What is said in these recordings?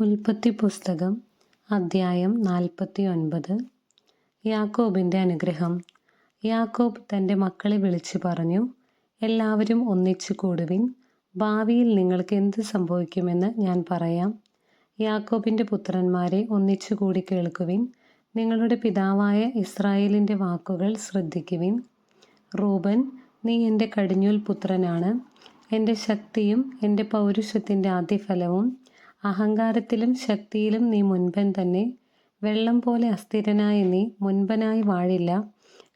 ഉൽപ്പത്തി പുസ്തകം അദ്ധ്യായം 49. യാക്കോബിൻ്റെ അനുഗ്രഹം. യാക്കോബ് തൻ്റെ മക്കളെ വിളിച്ചു പറഞ്ഞു, എല്ലാവരും ഒന്നിച്ചു കൂടുവിൻ, ഭാവിയിൽ നിങ്ങൾക്ക് എന്ത് സംഭവിക്കുമെന്ന് ഞാൻ പറയാം. യാക്കോബിൻ്റെ പുത്രന്മാരെ ഒന്നിച്ചു കൂടി കേൾക്കുവിൻ, നിങ്ങളുടെ പിതാവായ ഇസ്രായേലിൻ്റെ വാക്കുകൾ ശ്രദ്ധിക്കുവിൻ. റൂബൻ, നീ എൻ്റെ കടിഞ്ഞൂൽ പുത്രനാണ്, എൻ്റെ ശക്തിയും എൻ്റെ പൗരുഷത്തിൻ്റെ ആദ്യഫലവും. അഹങ്കാരത്തിലും ശക്തിയിലും നീ മുൻപൻ തന്നെ. വെള്ളം പോലെ അസ്ഥിരനായ നീ മുൻപനായി വാഴില്ല.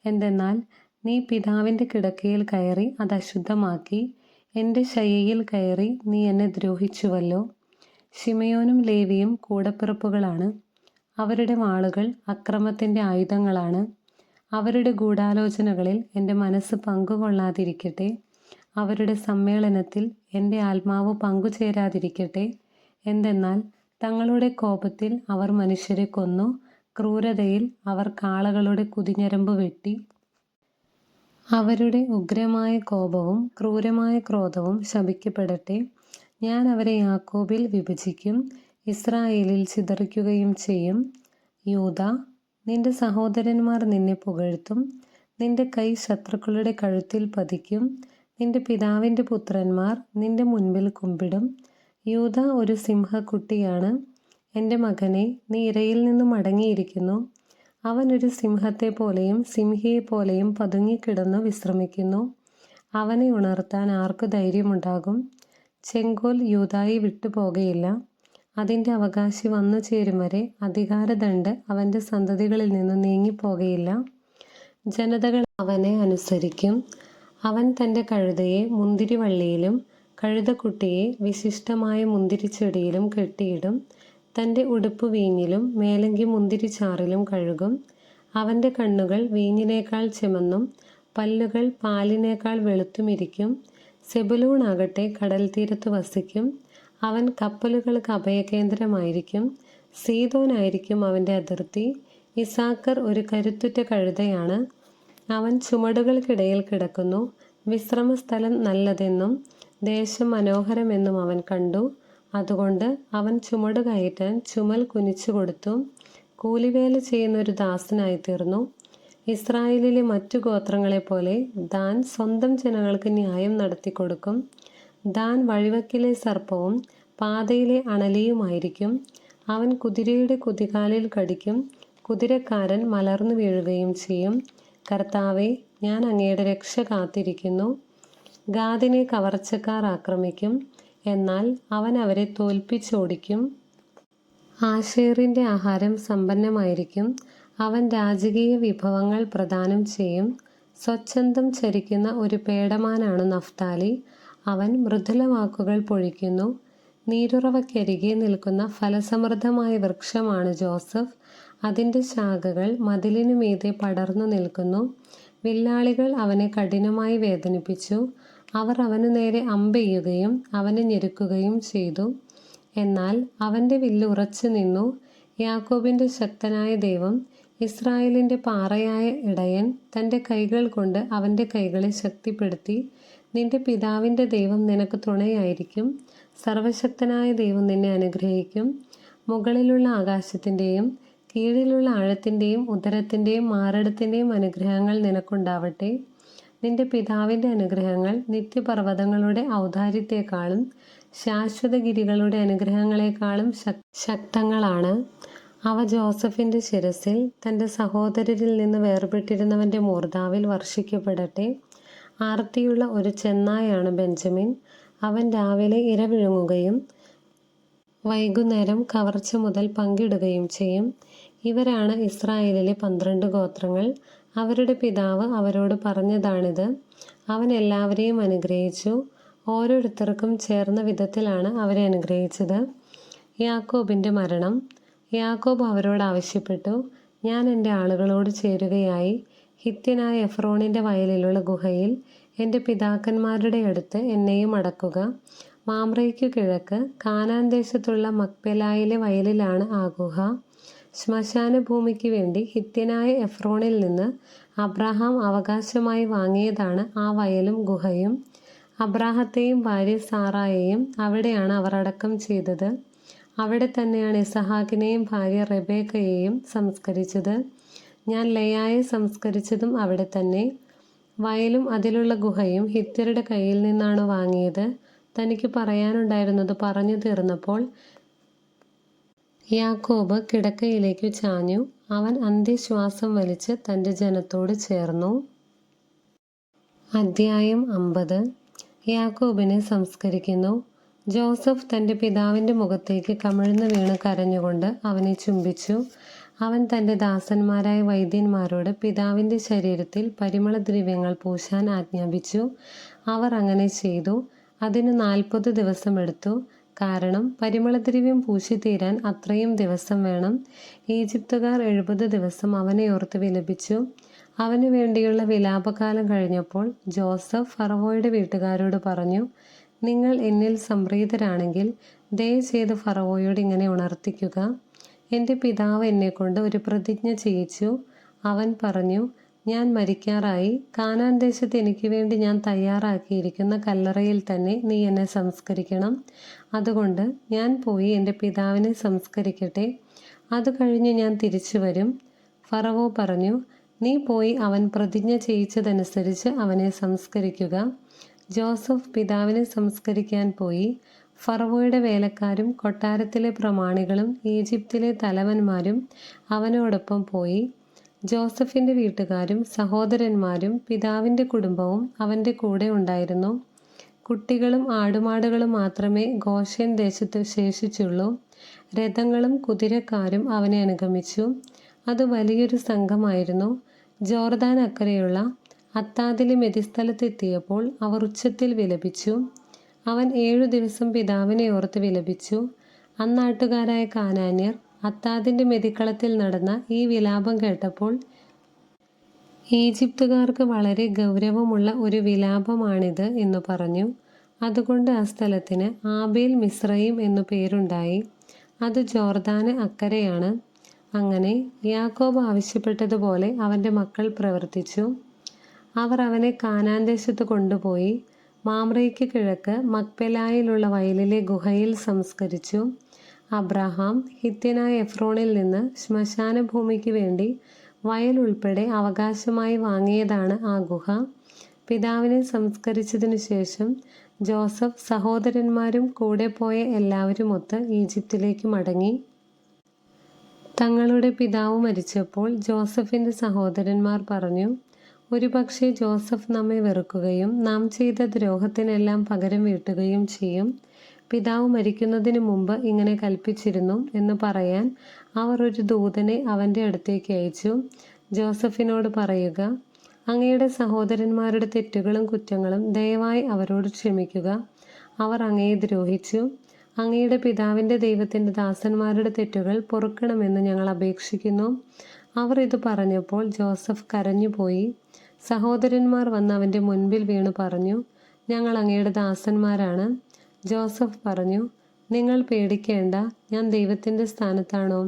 എന്തെന്നാൽ നീ പിതാവിൻ്റെ കിടക്കയിൽ കയറി അത് അശുദ്ധമാക്കി, എൻ്റെ ശയ്യയിൽ കയറി നീ എന്നെ ദ്രോഹിച്ചുവല്ലോ. ശിമയോനും ലേവിയും കൂടപ്പിറപ്പുകളാണ്, അവരുടെ വാളുകൾ അക്രമത്തിൻ്റെ ആയുധങ്ങളാണ്. അവരുടെ ഗൂഢാലോചനകളിൽ എൻ്റെ മനസ്സ് പങ്കുകൊള്ളാതിരിക്കട്ടെ, അവരുടെ സമ്മേളനത്തിൽ എൻ്റെ ആത്മാവ് പങ്കുചേരാതിരിക്കട്ടെ. എന്തെന്നാൽ തങ്ങളുടെ കോപത്തിൽ അവർ മനുഷ്യരെ കൊന്നു, ക്രൂരതയിൽ അവർ കാളകളുടെ കുതിഞരമ്പ് വെട്ടി. അവരുടെ ഉഗ്രമായ കോപവും ക്രൂരമായ ക്രോധവും ശപിക്കപ്പെടട്ടെ. ഞാൻ അവരെ യാക്കോബിൽ വിഭജിക്കും, ഇസ്രായേലിൽ ചിതറിക്കുകയും ചെയ്യും. യൂദാ, നിന്റെ സഹോദരന്മാർ നിന്നെ പുകഴ്ത്തും, നിന്റെ കൈ ശത്രുക്കളുടെ കഴുത്തിൽ പതിക്കും. നിന്റെ പിതാവിൻ്റെ പുത്രന്മാർ നിന്റെ മുൻപിൽ കുമ്പിടും. യൂദാ ഒരു സിംഹക്കുട്ടിയാണ്, എൻ്റെ മകനെ, നീ ഇരയിൽ നിന്നും മടങ്ങിയിരിക്കുന്നു. അവൻ ഒരു സിംഹത്തെ പോലെയും സിംഹിയെപ്പോലെയും പതുങ്ങിക്കിടന്നു വിശ്രമിക്കുന്നു. അവനെ ഉണർത്താൻ ആർക്ക് ധൈര്യമുണ്ടാകും? ചെങ്കോൽ യൂദായെ വിട്ടുപോകയില്ല. അതിൻ്റെ അവകാശി വന്നു ചേരും വരെ അധികാരദണ്ഡ് അവൻ്റെ സന്തതികളിൽ നിന്ന് നീങ്ങിപ്പോകയില്ല. ജനതകൾ അവനെ അനുസരിക്കും. അവൻ തൻ്റെ കഴുതയെ മുന്തിരിവള്ളിയിലും കഴുതക്കുട്ടിയെ വിശിഷ്ടമായ മുന്തിരിച്ചെടിയിലും കെട്ടിയിടും. തൻ്റെ ഉടുപ്പ് വീഞ്ഞിലും മേലങ്കി മുന്തിരിച്ചാറിലും കഴുകും. അവൻ്റെ കണ്ണുകൾ വീഞ്ഞിനേക്കാൾ ചെമന്നും പല്ലുകൾ പാലിനേക്കാൾ വെളുത്തുമിരിക്കും. സെബുലൂണാകട്ടെ കടൽ തീരത്ത് വസിക്കും, അവൻ കപ്പലുകൾക്ക് അഭയകേന്ദ്രമായിരിക്കും. സീദോനായിരിക്കും അവൻ്റെ അതിർത്തി. ഇസാക്കർ ഒരു കരുത്തുറ്റ കഴുതയാണ്, അവൻ ചുമടുകൾക്കിടയിൽ കിടക്കുന്നു. വിശ്രമസ്ഥലം നല്ലതെന്നും ദേശം മനോഹരമെന്നും അവൻ കണ്ടു. അതുകൊണ്ട് അവൻ ചുമട് കയറ്റാൻ ചുമൽ കുനിച്ചു കൊടുത്തു. കൂലിവേല ചെയ്യുന്ന ഒരു ദാസനായി തീർന്നു. ഇസ്രായേലിലെ മറ്റു ഗോത്രങ്ങളെപ്പോലെ ദാൻ സ്വന്തം ജനങ്ങൾക്ക് ന്യായം നടത്തിക്കൊടുക്കും. ദാൻ വഴിവക്കിലെ സർപ്പവും പാതയിലെ അണലിയുമായിരിക്കും. അവൻ കുതിരയുടെ കുതികാലിൽ കടിക്കും, കുതിരക്കാരൻ മലർന്നു വീഴുകയും ചെയ്യും. കർത്താവേ, ഞാൻ അങ്ങയുടെ രക്ഷ കാത്തിരിക്കുന്നു. ഗാദിനെ കവർച്ചക്കാർ ആക്രമിക്കും, എന്നാൽ അവൻ അവരെ തോൽപ്പിച്ചോടിക്കും. ആശേറിൻ്റെ ആഹാരം സമ്പന്നമായിരിക്കും, അവൻ രാജകീയ വിഭവങ്ങൾ പ്രദാനം ചെയ്യും. സ്വച്ഛന്തം ചരിക്കുന്ന ഒരു പേടമാനാണ് നഫ്താലി, അവൻ മൃദുലവാക്കുകൾ പൊഴിക്കുന്നു. നീരുറവയ്ക്കരികെ നിൽക്കുന്ന ഫലസമൃദ്ധമായ വൃക്ഷമാണ് ജോസഫ്, അതിൻ്റെ ശാഖകൾ മതിലിനു മീതെ പടർന്നു നിൽക്കുന്നു. വില്ലാളികൾ അവനെ കഠിനമായി വേദനിപ്പിച്ചു, അവർ അവനു നേരെ അമ്പെയ്യുകയും അവനെ ഞെരുക്കുകയും ചെയ്തു. എന്നാൽ അവൻ്റെ വില്ല് ഉറച്ചു നിന്നു. യാക്കോബിൻ്റെ ശക്തനായ ദൈവം, ഇസ്രായേലിൻ്റെ പാറയായ ഇടയൻ തൻ്റെ കൈകൾ കൊണ്ട് അവൻ്റെ കൈകളെ ശക്തിപ്പെടുത്തി. നിന്റെ പിതാവിൻ്റെ ദൈവം നിനക്ക് തുണയായിരിക്കും. സർവശക്തനായ ദൈവം നിന്നെ അനുഗ്രഹിക്കും. മുകളിലുള്ള ആകാശത്തിൻ്റെയും കീഴിലുള്ള ആഴത്തിൻ്റെയും ഉദരത്തിൻ്റെയും മാറിടത്തിൻ്റെയും അനുഗ്രഹങ്ങൾ നിനക്കുണ്ടാവട്ടെ. നിന്റെ പിതാവിൻ്റെ അനുഗ്രഹങ്ങൾ നിത്യപർവ്വതങ്ങളുടെ ഔദാര്യത്തെക്കാളും ശാശ്വതഗിരികളുടെ അനുഗ്രഹങ്ങളെക്കാളും ശക്തങ്ങളാണ്. അവ ജോസഫിൻ്റെ ശിരസിൽ തൻ്റെ സഹോദരരിൽ നിന്ന് വേർപെട്ടിരുന്നവൻ്റെ മൂർധാവിൽ വർഷിക്കപ്പെടട്ടെ. ആർത്തിയുള്ള ഒരു ചെന്നായാണ് ബെഞ്ചമിൻ, അവൻ രാവിലെ ഇര വിഴുങ്ങുകയും വൈകുന്നേരം കവർച്ച മുതൽ പങ്കിടുകയും ചെയ്യും. ഇവരാണ് ഇസ്രായേലിലെ 12 ഗോത്രങ്ങൾ. അവരുടെ പിതാവ് അവരോട് പറഞ്ഞതാണിത്. അവൻ എല്ലാവരെയും അനുഗ്രഹിച്ചു, ഓരോരുത്തർക്കും ചേർന്ന വിധത്തിലാണ് അവരെ അനുഗ്രഹിച്ചത്. യാക്കോബിൻ്റെ മരണം. യാക്കോബ് അവരോട് ആവശ്യപ്പെട്ടു, ഞാൻ എൻ്റെ ആളുകളോട് ചേരുകയായി ഹിത്യനായ എഫ്രോണിൻ്റെ വയലിലുള്ള ഗുഹയിൽ എൻ്റെ പിതാക്കന്മാരുടെ അടുത്ത് എന്നെയും അടക്കുക. മാമ്രയ്ക്കു കിഴക്ക് കാനാൻ ദേശത്തുള്ള മക്പെലായിലെ വയലിലാണ് ആ ഗുഹ. ശ്മശാന ഭൂമിക്ക് വേണ്ടി ഹിത്യനായ എഫ്രോണിൽ നിന്ന് അബ്രാഹാം അവകാശമായി വാങ്ങിയതാണ് ആ വയലും ഗുഹയും. അബ്രാഹത്തെയും ഭാര്യ സാറായെയും അവിടെയാണ് അവർ അടക്കം ചെയ്തത്. അവിടെ തന്നെയാണ് ഇസഹാക്കിനെയും ഭാര്യ റെബേക്കയെയും സംസ്കരിച്ചത്. ഞാൻ ലെയായെ സംസ്കരിച്ചതും അവിടെ തന്നെ. വയലും അതിലുള്ള ഗുഹയും ഹിത്യരുടെ കയ്യിൽ നിന്നാണ് വാങ്ങിയത്. തനിക്ക് പറയാനുണ്ടായിരുന്നത് പറഞ്ഞു തീർന്നപ്പോൾ യാക്കോബ് കിടക്കയിലേക്കു ചാഞ്ഞു. അവൻ അന്ത്യശ്വാസം വലിച്ച് തൻ്റെ ജനത്തോട് ചേർന്നു. അദ്ധ്യായം 50. യാക്കോബിനെ സംസ്കരിക്കുന്നു. ജോസഫ് തൻ്റെ പിതാവിൻ്റെ മുഖത്തേക്ക് കമിഴ്ന്നു വീണ് കരഞ്ഞുകൊണ്ട് അവനെ ചുംബിച്ചു. അവൻ തൻ്റെ ദാസന്മാരായ വൈദ്യന്മാരോട് പിതാവിൻ്റെ ശരീരത്തിൽ പരിമളദ്രവ്യങ്ങൾ പൂശാൻ ആജ്ഞാപിച്ചു. അവർ അങ്ങനെ ചെയ്തു. അതിന് 40 ദിവസമെടുത്തു. കാരണം പരിമളദ്രവ്യം പൂശിത്തീരാൻ അത്രയും ദിവസം വേണം. ഈജിപ്തുകാർ 70 ദിവസം അവനെ ഓർത്ത് വിലപിച്ചു. അവനു വേണ്ടിയുള്ള വിലാപകാലം കഴിഞ്ഞപ്പോൾ ജോസഫ് ഫറവോയുടെ വീട്ടുകാരോട് പറഞ്ഞു, നിങ്ങൾ എന്നിൽ സംപ്രീതരാണെങ്കിൽ ദയ ചെയ്ത് ഫറവോയോട് ഇങ്ങനെ ഉണർത്തിക്കുക. എൻ്റെ പിതാവ് എന്നെക്കൊണ്ട് ഒരു പ്രതിജ്ഞ ചെയ്യിച്ചു. അവൻ പറഞ്ഞു, ഞാൻ മരിക്കാറായി. കാനാൻ ദേശത്ത് എനിക്ക് വേണ്ടി ഞാൻ തയ്യാറാക്കിയിരിക്കുന്ന കല്ലറയിൽ തന്നെ നീ എന്നെ സംസ്കരിക്കണം. അതുകൊണ്ട് ഞാൻ പോയി എൻ്റെ പിതാവിനെ സംസ്കരിക്കട്ടെ. അത് കഴിഞ്ഞ് ഞാൻ തിരിച്ചു വരും. ഫറവോ പറഞ്ഞു, നീ പോയി അവൻ പ്രതിജ്ഞ ചെയ്യിച്ചതനുസരിച്ച് അവനെ സംസ്കരിക്കുക. ജോസഫ് പിതാവിനെ സംസ്കരിക്കാൻ പോയി. ഫറവോയുടെ വേലക്കാരും കൊട്ടാരത്തിലെ പ്രമാണികളും ഈജിപ്തിലെ തലവന്മാരും അവനോടൊപ്പം പോയി. ജോസഫിൻ്റെ വീട്ടുകാരും സഹോദരന്മാരും പിതാവിൻ്റെ കുടുംബവും അവൻ്റെ കൂടെ ഉണ്ടായിരുന്നു. കുട്ടികളും ആടുമാടുകളും മാത്രമേ ഗോശേൻ ദേശത്ത് ശേഷിച്ചുള്ളൂ. രഥങ്ങളും കുതിരക്കാരും അവനെ അനുഗമിച്ചു. അത് വലിയൊരു സംഘമായിരുന്നു. ജോർദാൻ അക്കരെയുള്ള അത്താദിലെ മെതിസ്ഥലത്തെത്തിയപ്പോൾ അവർ ഉച്ചത്തിൽ വിലപിച്ചു. അവൻ 7 ദിവസം പിതാവിനെ ഓർത്ത് വിലപിച്ചു. അന്നാട്ടുകാരായ കാനാന്യർ അത്താദിൻ്റെ മെതിക്കളത്തിൽ നടന്ന ഈ വിലാപം കേട്ടപ്പോൾ, ഈജിപ്തുകാർക്ക് വളരെ ഗൗരവമുള്ള ഒരു വിലാപമാണിത് എന്നു പറഞ്ഞു. അതുകൊണ്ട് ആ സ്ഥലത്തിന് ആബേൽ മിസ്രയീം എന്നു പേരുണ്ടായി. അത് ജോർദാന് അക്കരെയാണ്. അങ്ങനെ യാക്കോബ് ആവശ്യപ്പെട്ടതുപോലെ അവൻ്റെ മക്കൾ പ്രവർത്തിച്ചു. അവർ അവനെ കാനാൻ ദേശത്ത് കൊണ്ടുപോയി മാമ്രയ്ക്ക് കിഴക്ക് മക്പെലായിലുള്ള വയലിലെ ഗുഹയിൽ സംസ്കരിച്ചു. അബ്രഹാം ഹിത്യനായ എഫ്രോണിൽ നിന്ന് ശ്മശാന ഭൂമിക്ക് വേണ്ടി വയൽ ഉൾപ്പെടെ അവകാശമായി വാങ്ങിയതാണ് ആ ഗുഹ. പിതാവിനെ സംസ്കരിച്ചതിനു ശേഷം ജോസഫ് സഹോദരന്മാരും കൂടെ പോയ എല്ലാവരുമൊത്ത് ഈജിപ്തിലേക്ക് മടങ്ങി. തങ്ങളുടെ പിതാവ് മരിച്ചപ്പോൾ ജോസഫിൻ്റെ സഹോദരന്മാർ പറഞ്ഞു, ഒരുപക്ഷെ ജോസഫ് നമ്മെ വെറുക്കുകയും നാം ചെയ്ത ദ്രോഹത്തിനെല്ലാം പകരം വീട്ടുകയും ചെയ്യും. പിതാവ് മരിക്കുന്നതിന് മുമ്പ് ഇങ്ങനെ കൽപ്പിച്ചിരുന്നു എന്ന് പറയാൻ അവർ ഒരു ദൂതനെ അവൻ്റെ അടുത്തേക്ക് അയച്ചു. ജോസഫിനോട് പറയുക, അങ്ങയുടെ സഹോദരന്മാരുടെ തെറ്റുകളും കുറ്റങ്ങളും ദയവായി അവരോട് ക്ഷമിക്കുക. അവർ അങ്ങയെ ദ്രോഹിച്ചു. അങ്ങയുടെ പിതാവിൻ്റെ ദൈവത്തിൻ്റെ ദാസന്മാരുടെ തെറ്റുകൾ പൊറുക്കണമെന്ന് ഞങ്ങൾ അപേക്ഷിക്കുന്നു. അവർ ഇത് പറഞ്ഞപ്പോൾ ജോസഫ് കരഞ്ഞുപോയി. സഹോദരന്മാർ വന്ന് അവൻ്റെ മുൻപിൽ വീണു പറഞ്ഞു, ഞങ്ങൾ അങ്ങയുടെ ദാസന്മാരാണ്. ജോസഫ് പറഞ്ഞു, നിങ്ങൾ പേടിക്കേണ്ട, ഞാൻ ദൈവത്തിൻ്റെ സ്ഥാനത്താണോ?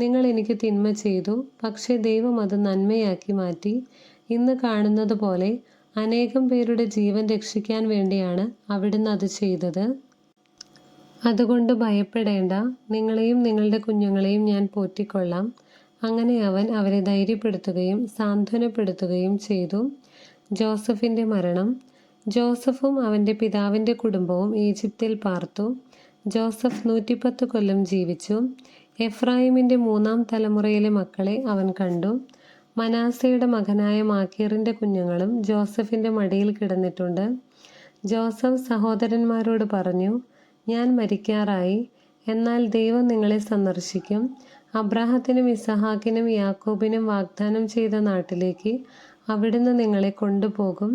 നിങ്ങൾ എനിക്ക് തിന്മ ചെയ്തു, പക്ഷേ ദൈവം അത് നന്മയാക്കി മാറ്റി. ഇന്ന് കാണുന്നത് പോലെ അനേകം പേരുടെ ജീവൻ രക്ഷിക്കാൻ വേണ്ടിയാണ് അവിടുന്ന് അത് ചെയ്തത്. അതുകൊണ്ട് ഭയപ്പെടേണ്ട, നിങ്ങളെയും നിങ്ങളുടെ കുഞ്ഞുങ്ങളെയും ഞാൻ പോറ്റിക്കൊള്ളാം. അങ്ങനെ അവൻ അവരെ ധൈര്യപ്പെടുത്തുകയും സാന്ത്വനപ്പെടുത്തുകയും ചെയ്തു. ജോസഫിൻ്റെ മരണം. ജോസഫും അവൻ്റെ പിതാവിൻ്റെ കുടുംബവും ഈജിപ്തിൽ പാർത്തു. ജോസഫ് 110 കൊല്ലം ജീവിച്ചു. എഫ്രായിമിൻ്റെ 3-ാം തലമുറയിലെ മക്കളെ അവൻ കണ്ടു. മനാസയുടെ മകനായ മാക്കീറിൻ്റെ കുഞ്ഞുങ്ങളും ജോസഫിൻ്റെ മടിയിൽ കിടന്നിട്ടുണ്ട്. ജോസഫ് സഹോദരന്മാരോട് പറഞ്ഞു, ഞാൻ മരിക്കാറായി, എന്നാൽ ദൈവം നിങ്ങളെ സന്ദർശിക്കും. അബ്രാഹത്തിനും ഇസഹാക്കിനും യാക്കോബിനും വാഗ്ദാനം ചെയ്ത നാട്ടിലേക്ക് അവിടുന്ന് നിങ്ങളെ കൊണ്ടുപോകും.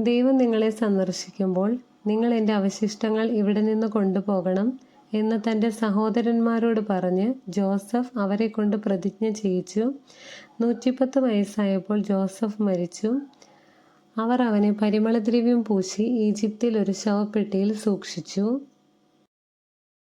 ദൈവം നിങ്ങളെ സന്ദർശിക്കുമ്പോൾ നിങ്ങൾ എൻ്റെ അവശിഷ്ടങ്ങൾ ഇവിടെ നിന്ന് കൊണ്ടുപോകണം എന്ന് തൻ്റെ സഹോദരന്മാരോട് പറഞ്ഞ് ജോസഫ് അവരെ കൊണ്ട് പ്രതിജ്ഞ ചെയ്യിച്ചു. 110 വയസ്സായപ്പോൾ ജോസഫ് മരിച്ചു. അവർ അവനെ പരിമളദ്രവ്യം പൂശി ഈജിപ്തിൽ ഒരു ശവപ്പെട്ടിയിൽ സൂക്ഷിച്ചു.